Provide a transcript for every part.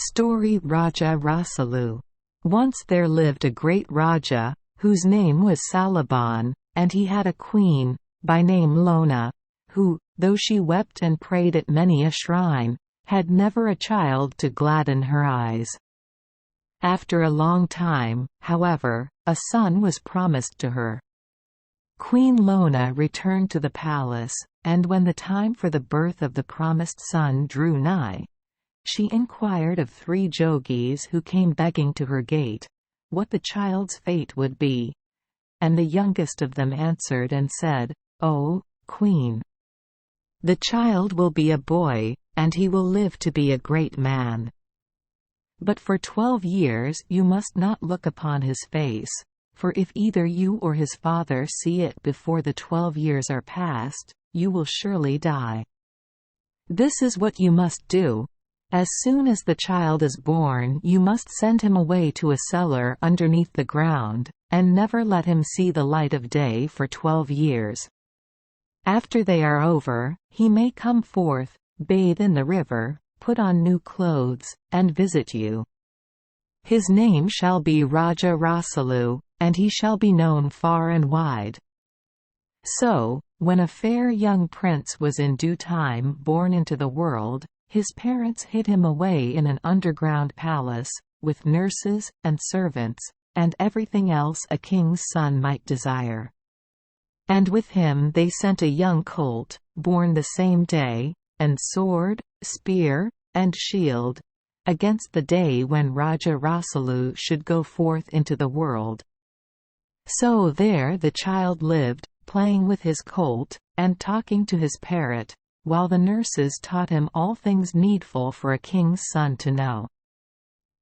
Story Raja Rasalu. Once there lived a great Raja, whose name was Salaban, and he had a queen, by name Lona, who, though she wept and prayed at many a shrine, had never a child to gladden her eyes. After a long time, however, a son was promised to her. Queen Lona returned to the palace, and when the time for the birth of the promised son drew nigh, she inquired of 3 jogis who came begging to her gate, what the child's fate would be. And the youngest of them answered and said, "O Queen, the child will be a boy, and he will live to be a great man. But for 12 years you must not look upon his face, for if either you or his father see it before the 12 years are past, you will surely die. This is what you must do. As soon as the child is born you must send him away to a cellar underneath the ground, and never let him see the light of day for 12 years. After they are over, he may come forth, bathe in the river, put on new clothes, and visit you. His name shall be Raja Rasalu, and he shall be known far and wide." So, when a fair young prince was in due time born into the world, his parents hid him away in an underground palace, with nurses, and servants, and everything else a king's son might desire. And with him they sent a young colt, born the same day, and sword, spear, and shield, against the day when Raja Rasalu should go forth into the world. So there the child lived, playing with his colt, and talking to his parrot, while the nurses taught him all things needful for a king's son to know.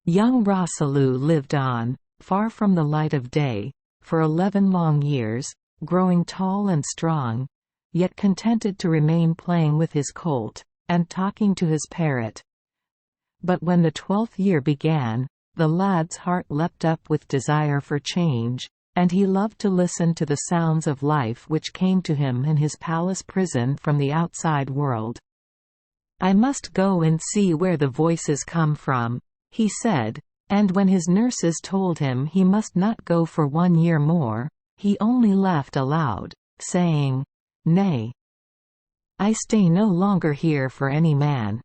Young Rasalu lived on, far from the light of day, for 11 long years, growing tall and strong, yet contented to remain playing with his colt, and talking to his parrot. But when the 12th year began, the lad's heart leapt up with desire for change, and he loved to listen to the sounds of life which came to him in his palace prison from the outside world. "I must go and see where the voices come from," he said, and when his nurses told him he must not go for 1 year more, he only laughed aloud, saying, "Nay, I stay no longer here for any man."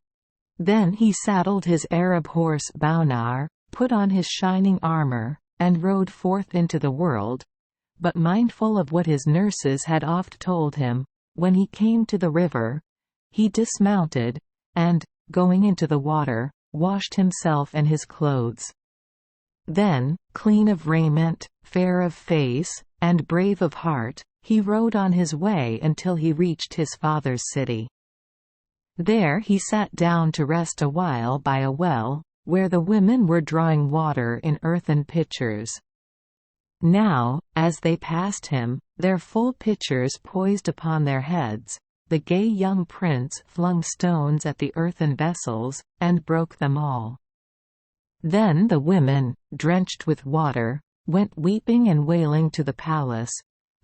Then he saddled his Arab horse Baunar, put on his shining armor, and rode forth into the world. But mindful of what his nurses had oft told him, when he came to the river, he dismounted, and, going into the water, washed himself and his clothes. Then, clean of raiment, fair of face, and brave of heart, he rode on his way until he reached his father's city. There he sat down to rest a while by a well, where the women were drawing water in earthen pitchers. Now, as they passed him, their full pitchers poised upon their heads, the gay young prince flung stones at the earthen vessels, and broke them all. Then the women, drenched with water, went weeping and wailing to the palace,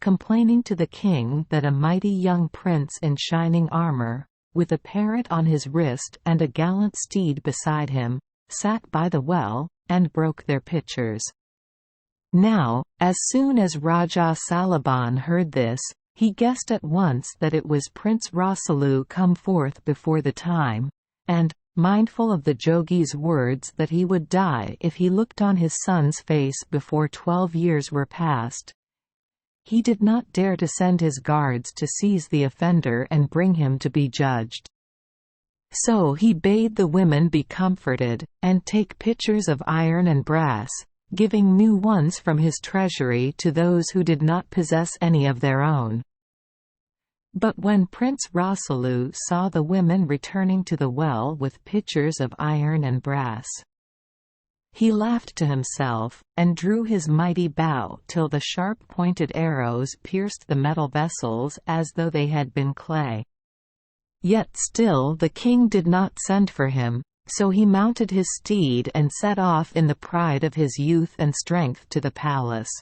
complaining to the king that a mighty young prince in shining armor, with a parrot on his wrist and a gallant steed beside him, sat by the well, and broke their pitchers. Now, as soon as Raja Salaban heard this, he guessed at once that it was Prince Rasalu come forth before the time, and, mindful of the jogi's words that he would die if he looked on his son's face before 12 years were past, he did not dare to send his guards to seize the offender and bring him to be judged. So he bade the women be comforted, and take pitchers of iron and brass, giving new ones from his treasury to those who did not possess any of their own. But when Prince Rasalu saw the women returning to the well with pitchers of iron and brass, he laughed to himself, and drew his mighty bow till the sharp-pointed arrows pierced the metal vessels as though they had been clay. Yet still the king did not send for him, so he mounted his steed and set off in the pride of his youth and strength to the palace.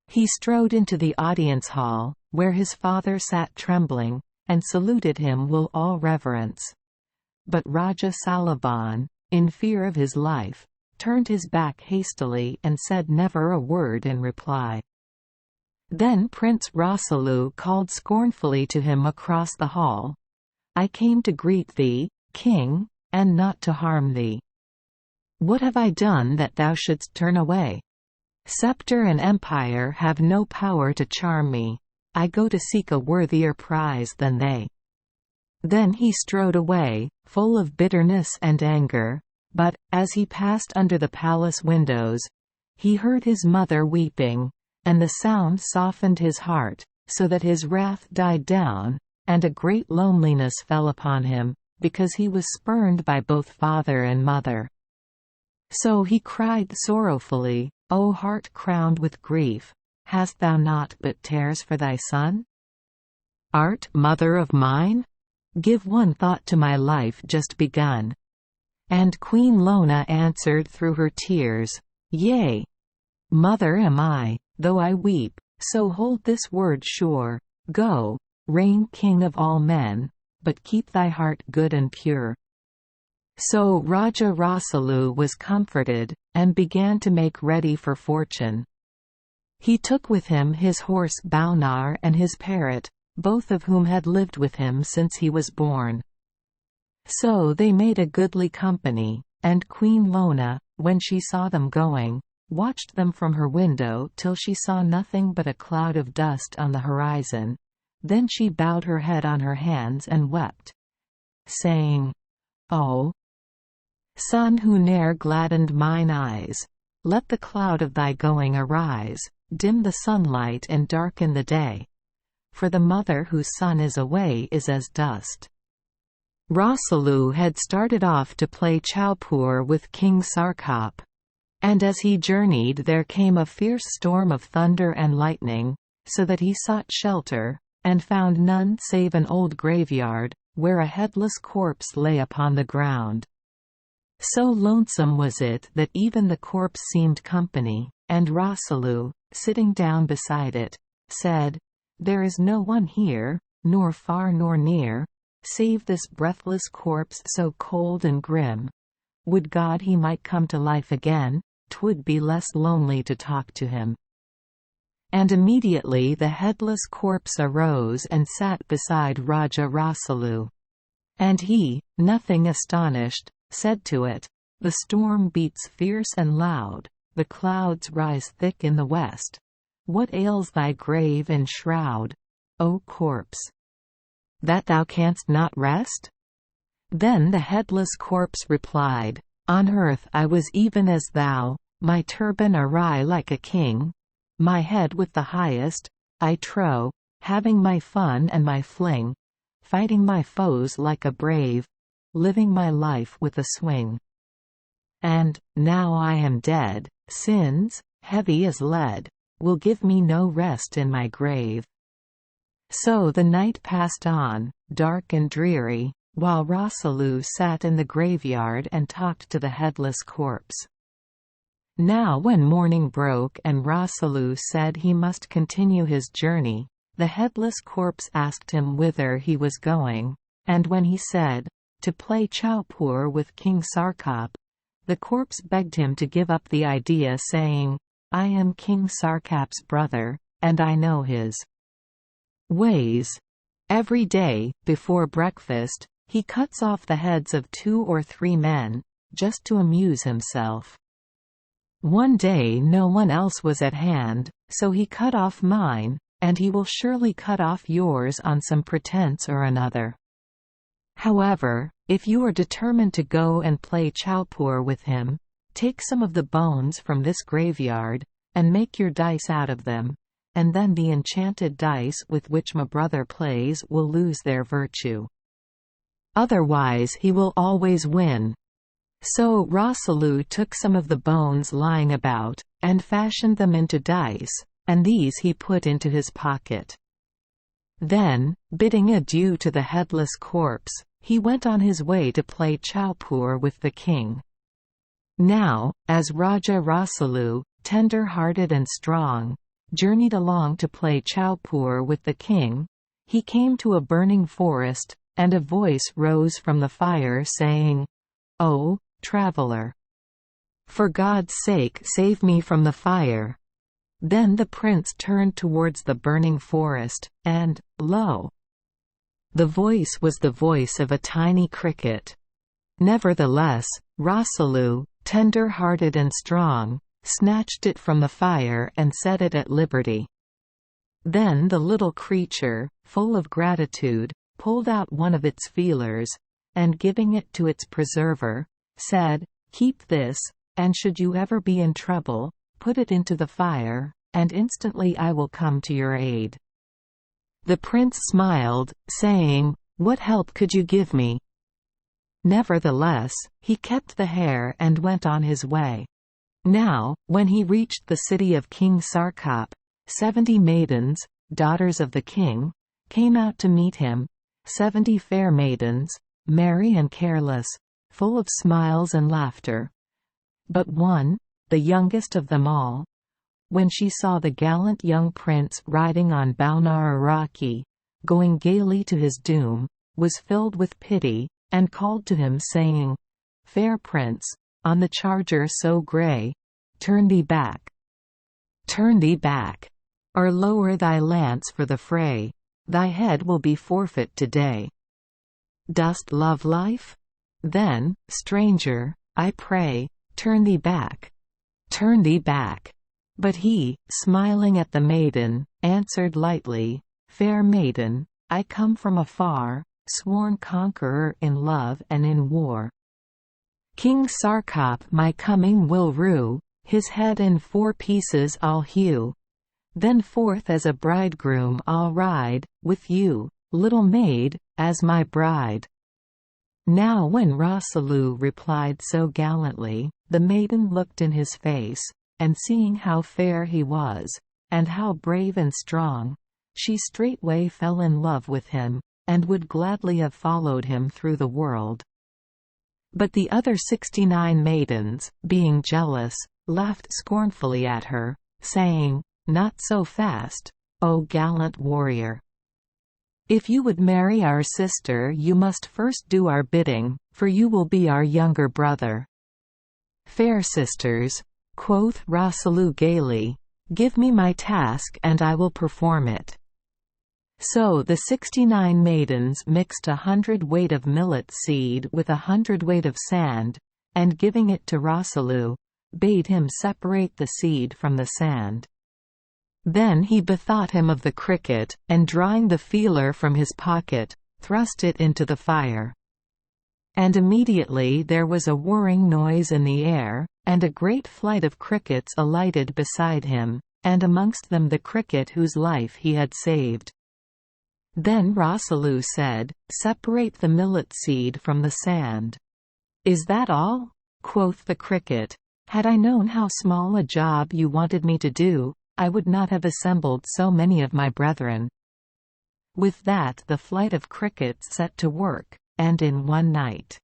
He strode into the audience hall, where his father sat trembling, and saluted him with all reverence. But Raja Salaban, in fear of his life, turned his back hastily and said never a word in reply. Then Prince Rasalu called scornfully to him across the hall, "I came to greet thee, king, and not to harm thee. What have I done that thou shouldst turn away? Scepter and empire have no power to charm me. I go to seek a worthier prize than they." Then he strode away, full of bitterness and anger, but, as he passed under the palace windows, he heard his mother weeping, and the sound softened his heart, so that his wrath died down, and a great loneliness fell upon him, because he was spurned by both father and mother. So he cried sorrowfully, "O heart crowned with grief, hast thou naught but tears for thy son? Art mother of mine? Give one thought to my life just begun." And Queen Lona answered through her tears, "Yea, mother am I, though I weep, so hold this word sure, go, reign king of all men, but keep thy heart good and pure." So Raja Rasalu was comforted, and began to make ready for fortune. He took with him his horse Baunar and his parrot, both of whom had lived with him since he was born. So they made a goodly company, and Queen Lona, when she saw them going, watched them from her window till she saw nothing but a cloud of dust on the horizon. Then she bowed her head on her hands and wept, saying, "O Sun who ne'er gladdened mine eyes, let the cloud of thy going arise, dim the sunlight and darken the day. For the mother whose son is away is as dust." Rasalu had started off to play Chaupur with King Sarkap. And as he journeyed there came a fierce storm of thunder and lightning, so that he sought shelter, and found none save an old graveyard, where a headless corpse lay upon the ground. So lonesome was it that even the corpse seemed company, and Rasalu, sitting down beside it, said, "There is no one here, nor far nor near, save this breathless corpse so cold and grim. Would God he might come to life again, 'twould be less lonely to talk to him." And immediately the headless corpse arose and sat beside Raja Rasalu. And he, nothing astonished, said to it, "The storm beats fierce and loud, the clouds rise thick in the west. What ails thy grave and shroud, O corpse, that thou canst not rest?" Then the headless corpse replied, "On earth I was even as thou, my turban awry like a king, my head with the highest, I trow, having my fun and my fling, fighting my foes like a brave, living my life with a swing. And, now I am dead, sins, heavy as lead, will give me no rest in my grave." So the night passed on, dark and dreary, while Rasalu sat in the graveyard and talked to the headless corpse. Now when morning broke and Rasalu said he must continue his journey, the headless corpse asked him whither he was going, and when he said, "To play Chaupur with King Sarkap," the corpse begged him to give up the idea, saying, "I am King Sarkap's brother, and I know his ways. Every day, before breakfast, he cuts off the heads of 2 or 3 men, just to amuse himself. One day no one else was at hand, so he cut off mine, and he will surely cut off yours on some pretense or another. However, if you are determined to go and play Chaupur with him, take some of the bones from this graveyard, and make your dice out of them, and then the enchanted dice with which my brother plays will lose their virtue. Otherwise he will always win." So Rasalu took some of the bones lying about, and fashioned them into dice, and these he put into his pocket. Then, bidding adieu to the headless corpse, he went on his way to play Chaupur with the king. Now, as Raja Rasalu, tender-hearted and strong, journeyed along to play Chaupur with the king, he came to a burning forest, and a voice rose from the fire saying, "O traveler. For God's sake save me from the fire." Then the prince turned towards the burning forest, and, lo! The voice was the voice of a tiny cricket. Nevertheless, Rasalu, tender-hearted and strong, snatched it from the fire and set it at liberty. Then the little creature, full of gratitude, pulled out one of its feelers, and giving it to its preserver, said, "Keep this, and should you ever be in trouble, put it into the fire, and instantly I will come to your aid." The prince smiled, saying, "What help could you give me?" Nevertheless, he kept the hair and went on his way. Now, when he reached the city of King Sarkap, 70 maidens, daughters of the king, came out to meet him, 70 fair maidens, merry and careless, full of smiles and laughter. But one, the youngest of them all, when she saw the gallant young prince riding on Baunar Araki, going gaily to his doom, was filled with pity, and called to him saying, "Fair prince, on the charger so grey, turn thee back. Turn thee back. Or lower thy lance for the fray, thy head will be forfeit today. Dost love life? Then, stranger, I pray, turn thee back. Turn thee back." But he, smiling at the maiden, answered lightly, "Fair maiden, I come from afar, sworn conqueror in love and in war. King Sarkap my coming will rue, his head in 4 pieces I'll hew. Then forth as a bridegroom I'll ride, with you, little maid, as my bride." Now when Rasalu replied so gallantly, the maiden looked in his face, and seeing how fair he was, and how brave and strong, she straightway fell in love with him, and would gladly have followed him through the world. But the other 69 maidens, being jealous, laughed scornfully at her, saying, "Not so fast, O gallant warrior! If you would marry our sister you must first do our bidding, for you will be our younger brother." "Fair sisters," quoth Rasalu gaily, "give me my task and I will perform it." So the 69 maidens mixed 100 weight of millet seed with 100 weight of sand, and giving it to Rasalu, bade him separate the seed from the sand. Then he bethought him of the cricket, and drawing the feeler from his pocket, thrust it into the fire. And immediately there was a whirring noise in the air, and a great flight of crickets alighted beside him, and amongst them the cricket whose life he had saved. Then Rasalu said, "Separate the millet seed from the sand." "Is that all?" quoth the cricket. "Had I known how small a job you wanted me to do, I would not have assembled so many of my brethren." With that the flight of crickets set to work, and in one night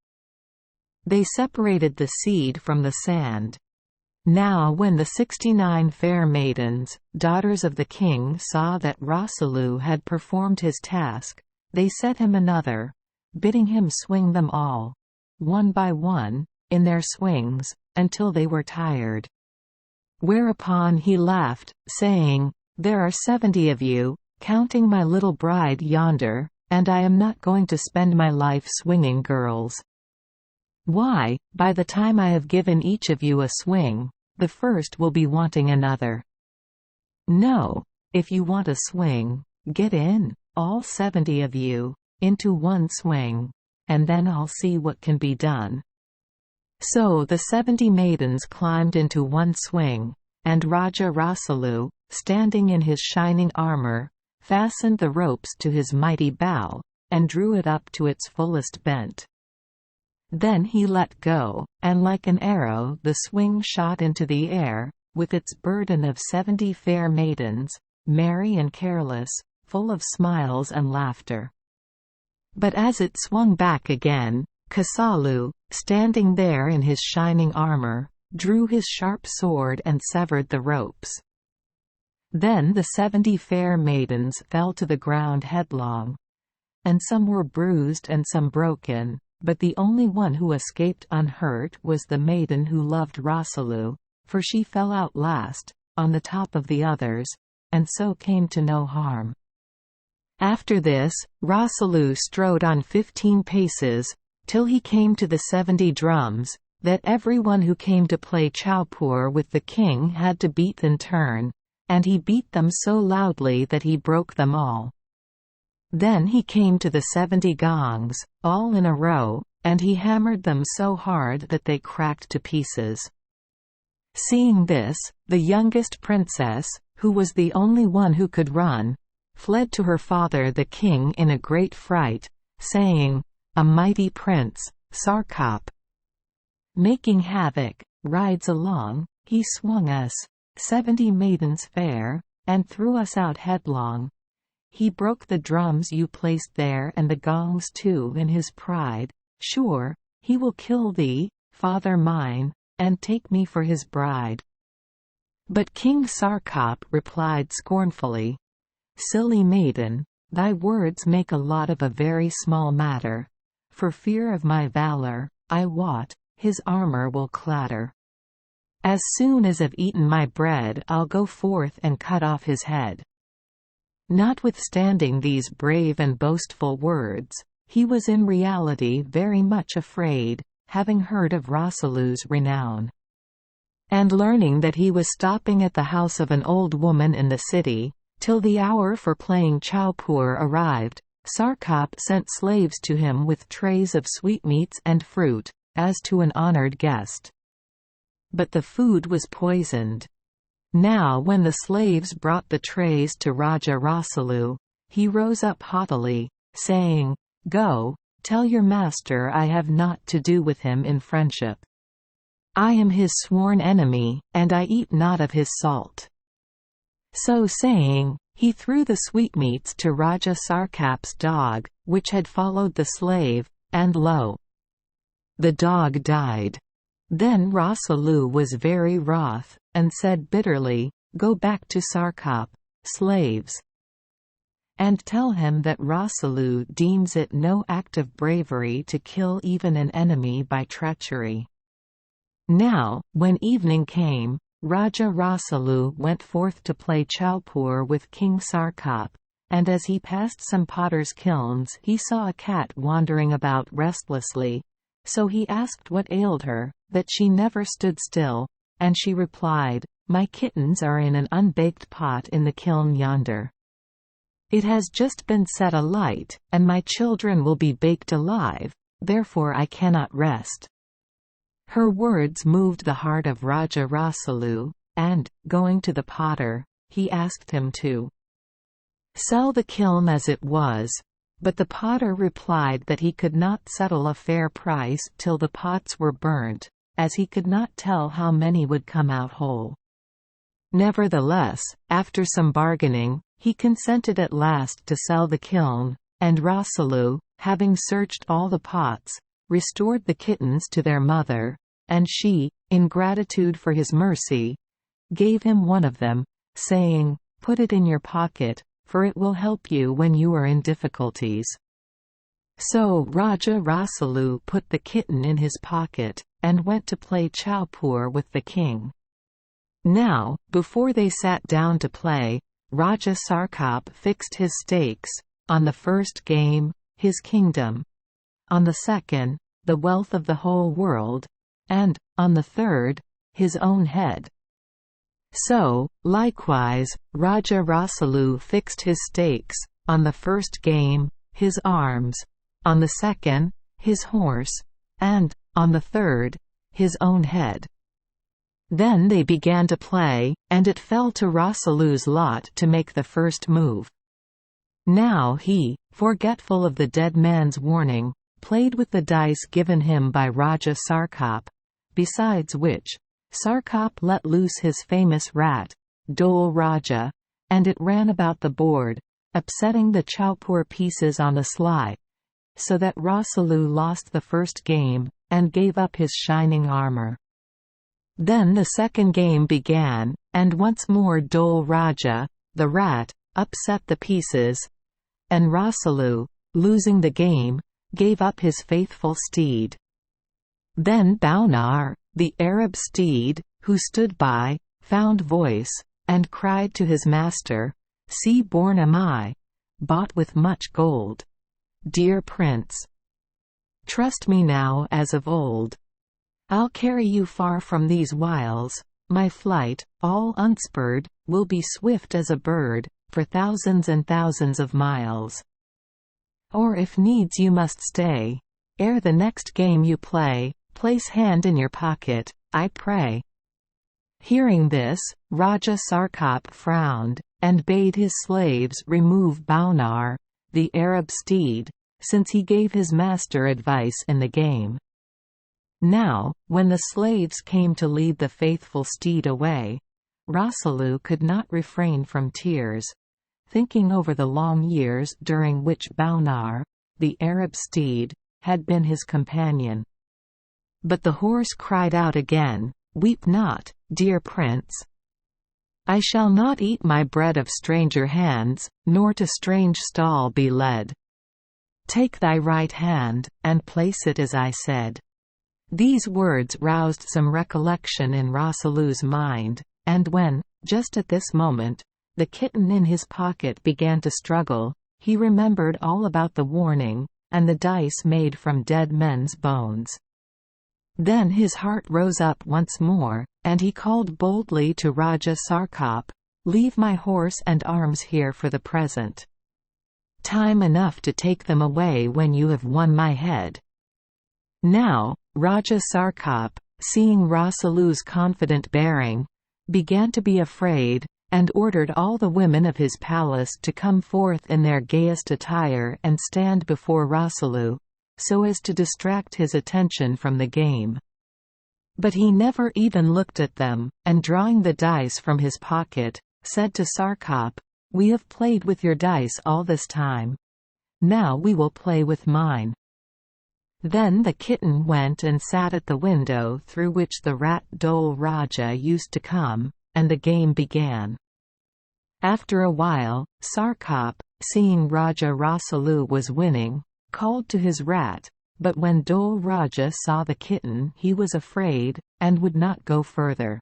they separated the seed from the sand. Now when the 69 fair maidens, daughters of the king, saw that Rasalu had performed his task, they set him another, bidding him swing them all, one by one, in their swings, until they were tired. Whereupon he laughed, saying, "There are 70 of you, counting my little bride yonder, and I am not going to spend my life swinging girls. Why, by the time I have given each of you a swing, the first will be wanting another. No, if you want a swing, get in, all 70 of you, into one swing, and then I'll see what can be done." So the 70 maidens climbed into one swing, and Raja Rasalu, standing in his shining armor, fastened the ropes to his mighty bow, and drew it up to its fullest bent. Then he let go, and like an arrow the swing shot into the air, with its burden of 70 fair maidens, merry and careless, full of smiles and laughter. But as it swung back again, Rasalu, standing there in his shining armor, drew his sharp sword and severed the ropes. Then the 70 fair maidens fell to the ground headlong. And some were bruised and some broken, But the only one who escaped unhurt was the maiden who loved Rasalu, for she fell out last, on the top of the others, and so came to no harm. After this, Rasalu strode on 15 paces, till he came to the 70 drums, that everyone who came to play chowpoor with the king had to beat in turn, and he beat them so loudly that he broke them all. Then he came to the 70 gongs, all in a row, and he hammered them so hard that they cracked to pieces. Seeing this, the youngest princess, who was the only one who could run, fled to her father the king in a great fright, saying, "A mighty prince, Sarkap, making havoc, rides along, he swung us, 70 maidens fair, and threw us out headlong. He broke the drums you placed there and the gongs too in his pride. Sure, he will kill thee, father mine, and take me for his bride." But King Sarkap replied scornfully, "Silly maiden, thy words make a lot of a very small matter. For fear of my valor, I wot, his armor will clatter. As soon as I've eaten my bread I'll go forth and cut off his head." Notwithstanding these brave and boastful words, he was in reality very much afraid, having heard of Rasalu's renown. And learning that he was stopping at the house of an old woman in the city, till the hour for playing chowpoor arrived, Sarkap sent slaves to him with trays of sweetmeats and fruit, as to an honored guest. But the food was poisoned. Now when the slaves brought the trays to Raja Rasalu, he rose up haughtily, saying, "Go, tell your master I have naught to do with him in friendship. I am his sworn enemy, and I eat not of his salt." So saying, he threw the sweetmeats to Raja Sarkap's dog, which had followed the slave, and lo! The dog died. Then Rasalu was very wroth, and said bitterly, "Go back to Sarkap, slaves, and tell him that Rasalu deems it no act of bravery to kill even an enemy by treachery." Now, when evening came, Raja Rasalu went forth to play chowpoor with King Sarkap, and as he passed some potters' kilns he saw a cat wandering about restlessly, so he asked what ailed her, that she never stood still, and she replied, "My kittens are in an unbaked pot in the kiln yonder. It has just been set alight, and my children will be baked alive, therefore I cannot rest." Her words moved the heart of Raja Rasalu, and, going to the potter, he asked him to sell the kiln as it was, but the potter replied that he could not settle a fair price till the pots were burnt, as he could not tell how many would come out whole. Nevertheless, after some bargaining, he consented at last to sell the kiln, and Rasalu, having searched all the pots, restored the kittens to their mother, and she, in gratitude for his mercy, gave him one of them, saying, "Put it in your pocket, for it will help you when you are in difficulties." So Raja Rasalu put the kitten in his pocket, and went to play chowpoor with the king. Now, before they sat down to play, Raja Sarkap fixed his stakes, on the first game, his kingdom; on the second, the wealth of the whole world; and, on the third, his own head. So, likewise, Raja Rasalu fixed his stakes, on the first game, his arms; on the second, his horse; and, on the third, his own head. Then they began to play, and it fell to Rasalu's lot to make the first move. Now he, forgetful of the dead man's warning, played with the dice given him by Raja Sarkap, besides which, Sarkap let loose his famous rat, Dole Raja, and it ran about the board, upsetting the chowpoor pieces on the sly, so that Rasalu lost the first game, and gave up his shining armor. Then the second game began, and once more Dole Raja, the rat, upset the pieces, and Rasalu, losing the game, gave up his faithful steed. Then Baunar, the Arab steed, who stood by, found voice, and cried to his master, "Sea-born am I, bought with much gold. Dear prince, trust me now as of old. I'll carry you far from these wiles. My flight, all unspurred, will be swift as a bird, for thousands and thousands of miles. Or if needs you must stay, ere the next game you play, place hand in your pocket, I pray." Hearing this, Raja Sarkap frowned, and bade his slaves remove Baunar, the Arab steed, since he gave his master advice in the game. Now, when the slaves came to lead the faithful steed away, Rasalu could not refrain from tears, thinking over the long years during which Baunar, the Arab steed, had been his companion. But the horse cried out again, "Weep not, dear prince. I shall not eat my bread of stranger hands, nor to strange stall be led. Take thy right hand, and place it as I said." These words roused some recollection in Rasalu's mind, and when, just at this moment, the kitten in his pocket began to struggle, he remembered all about the warning, and the dice made from dead men's bones. Then his heart rose up once more, and he called boldly to Raja Sarkap, "Leave my horse and arms here for the present. Time enough to take them away when you have won my head." Now, Raja Sarkap, seeing Rasalu's confident bearing, began to be afraid, and ordered all the women of his palace to come forth in their gayest attire and stand before Rasalu, so as to distract his attention from the game. But he never even looked at them, and drawing the dice from his pocket, said to Sarkap, "We have played with your dice all this time. Now we will play with mine." Then the kitten went and sat at the window through which the rat Dole Raja used to come, and the game began. After a while, Sarkap, seeing Raja Rasalu was winning, called to his rat, but when Dole Raja saw the kitten he was afraid, and would not go further.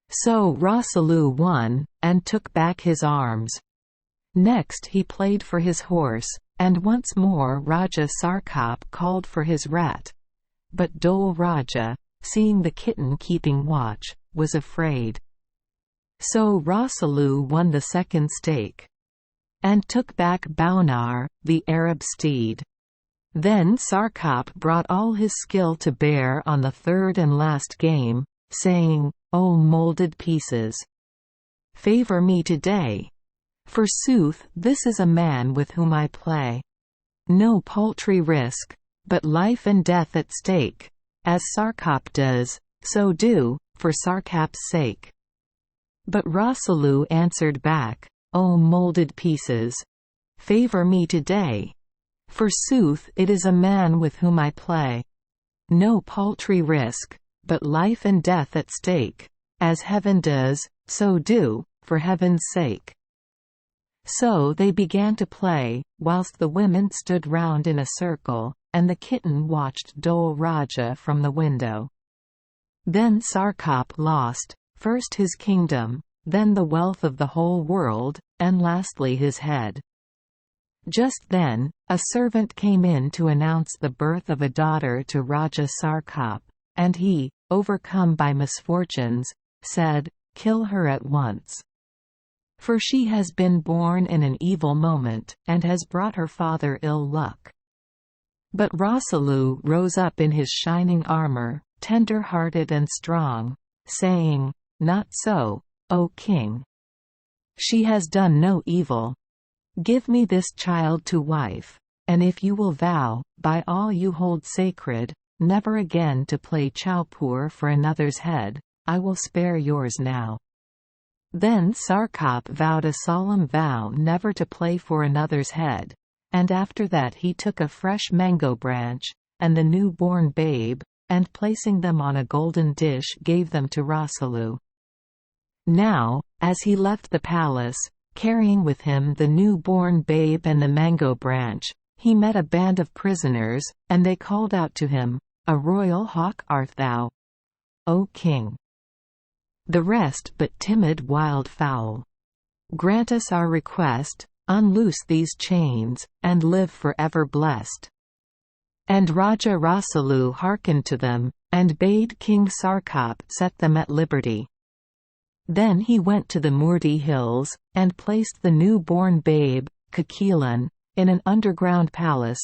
So Rasalu won, and took back his arms. Next he played for his horse, and once more Raja Sarkap called for his rat. But Dole Raja, seeing the kitten keeping watch, was afraid. So Rasalu won the second stake, and took back Baunar, the Arab steed. Then Sarkap brought all his skill to bear on the third and last game, saying, "O molded pieces! Favor me today. Forsooth, this is a man with whom I play. No paltry risk, but life and death at stake. As Sarkap does, so do, for Sarkap's sake." But Rasalu answered back, "O molded pieces! Favor me today. Forsooth, it is a man with whom I play. No paltry risk, but life and death at stake. As heaven does, so do, for heaven's sake." So they began to play, whilst the women stood round in a circle, and the kitten watched Dole Raja from the window. Then Sarkap lost, first his kingdom, then the wealth of the whole world, and lastly his head. Just then, a servant came in to announce the birth of a daughter to Raja Sarkap, and he, overcome by misfortunes, said, "Kill her at once. For she has been born in an evil moment, and has brought her father ill luck." But Rasalu rose up in his shining armor, tender-hearted and strong, saying, "Not so, O king. She has done no evil. Give me this child to wife, and if you will vow, by all you hold sacred, never again to play chowpoor for another's head, I will spare yours now." Then Sarkap vowed a solemn vow never to play for another's head, and after that he took a fresh mango branch, and the new-born babe, and placing them on a golden dish gave them to Rasalu. Now, as he left the palace, carrying with him the new-born babe and the mango branch, He met a band of prisoners, and they called out to him, "A royal hawk art thou, O king! The rest but timid wild fowl. Grant us our request, unloose these chains, and live for ever blessed." And Raja Rasalu hearkened to them, and bade King Sarkap set them at liberty. Then he went to the Murti hills, and placed the new-born babe, Kakilan, in an underground palace,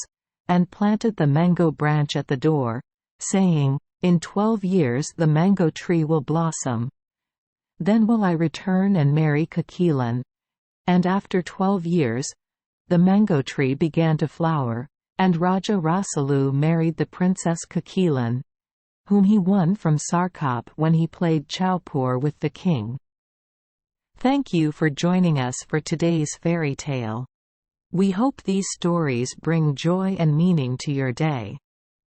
and planted the mango branch at the door, saying, "In 12 years the mango tree will blossom. Then will I return and marry Kakilan." And after 12 years, the mango tree began to flower, and Raja Rasalu married the princess Kakilan, whom he won from Sarkap when he played Chowpur with the king. Thank you for joining us for today's fairy tale. We hope these stories bring joy and meaning to your day.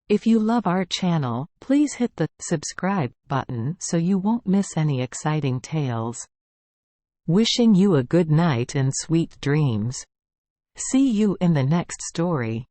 If you love our channel, please hit the subscribe button so you won't miss any exciting tales. Wishing you a good night and sweet dreams. See you in the next story.